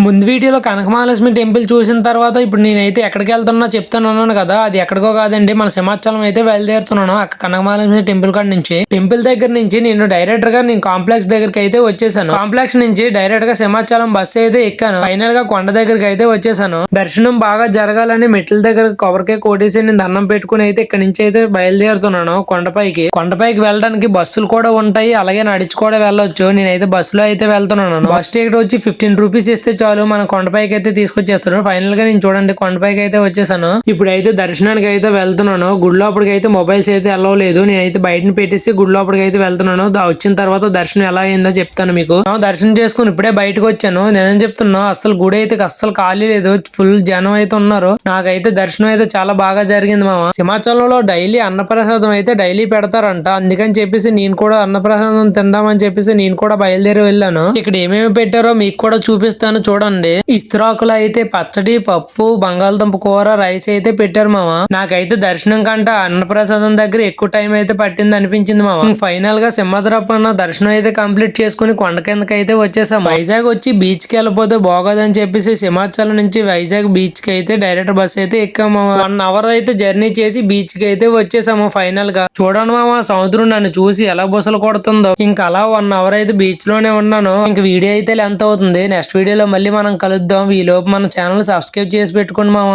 ముందు వీడియోలో కనకమహాలక్ష్మి టెంపుల్ చూసిన తర్వాత ఇప్పుడు నేనైతే ఎక్కడికి వెళ్తున్నా చెప్తాను కదా, అది ఎక్కడికో కాదండి, మన సింహాచలం అయితే బయలుదేరుతున్నాను. అక్కడ కనకమహాలక్ష్మి టెంపుల్ కాడ నుంచి, టెంపుల్ దగ్గర నుంచి నేను డైరెక్ట్ గా కాంప్లెక్స్ దగ్గరికి అయితే వచ్చేసాను. కాంప్లెక్స్ నుంచి డైరెక్ట్ గా సింహాచలం బస్సు అయితే ఎక్కాను. ఫైనల్ గా కొండ దగ్గరికి అయితే వచ్చేసాను. దర్శనం బాగా జరగాలని మెట్ల దగ్గర కొబ్బరికాయ కోటేసి నేను దండం పెట్టుకుని అయితే ఇక్కడ నుంచి అయితే బయలుదేరుతున్నాను కొండపైకి వెళ్ళడానికి బస్సులు కూడా ఉంటాయి, అలాగే నడిచి కూడా వెళ్ళొచ్చు. నేనైతే బస్సులో అయితే వెళ్తున్నాను. బస్ టికెట్ వచ్చి 15 రూపీస్ ఇస్తే చాలు మన కొండపైకి అయితే తీసుకొచ్చేస్తాను. ఫైనల్ గా నేను చూడండి కొండపైకి అయితే వచ్చేసాను. ఇప్పుడైతే దర్శనానికి అయితే వెళ్తున్నాను. గుడి లోపలికి అయితే మొబైల్స్ అయితే వెళ్ళలేదు. నేనైతే బయటని పెట్టేసి గుడి లోపలికి అయితే వెళ్తున్నాను. వచ్చిన తర్వాత దర్శనం ఎలా అయిందో చెప్తాను మీకు. దర్శనం చేసుకుని ఇప్పుడే బయటకు వచ్చాను. నేనేం చెప్తున్నా, అసలు గుడి అయితే అస్సలు ఖాళీ లేదు, ఫుల్ జనం అయితే ఉన్నారు. నాకైతే దర్శనం అయితే చాలా బాగా జరిగింది మామ. సింహాచలంలో డైలీ అన్నప్రసాదం అయితే డైలీ పెడతారంట. అందుకని చెప్పేసి నేను కూడా అన్నప్రసాదం తిందామని చెప్పేసి నేను కూడా బయలుదేరి వెళ్ళాను. ఇక్కడ ఏమేమి పెట్టారో మీకు కూడా చూపిస్తాను చూడండి. ఇస్తరాకులు అయితే పచ్చడి, పప్పు, బంగాళదుంప కూర, రైస్ అయితే పెట్టారు మామ. నాకైతే దర్శనం కంటే అన్నప్రసాదం దగ్గర ఎక్కువ టైం అయితే పట్టింది అనిపించింది మామ. ఫైనల్ గా సింహద్రపన్న దర్శనం అయితే కంప్లీట్ చేసుకుని కొండ కిందకి అయితే వచ్చేసాం. వైజాగ్ వచ్చి బీచ్ కి వెళ్ళిపోతే బాగోదని చెప్పేసి సింహాచలం నుంచి వైజాగ్ బీచ్ కి అయితే డైరెక్ట్ బస్ అయితే ఎక్కాము. 1 అవర్ అయితే జర్నీ చేసి బీచ్ కి అయితే వచ్చేసాము. ఫైనల్ గా చూడండి మామ, సముద్రం నన్ను చూసి ఎలా బుసలు కొడుతుందో. ఇంకా అలా 1 అవర్ అయితే బీచ్ లోనే ఉన్నాను. ఇంకా వీడియో అయితే లెంత్ అవుతుంది. నెక్స్ట్ వీడియోలో మళ్ళీ మనం కలుద్దాం. ఈ లోపు మన ఛానల్ సబ్స్క్రైబ్ చేసి పెట్టుకోండి మామ.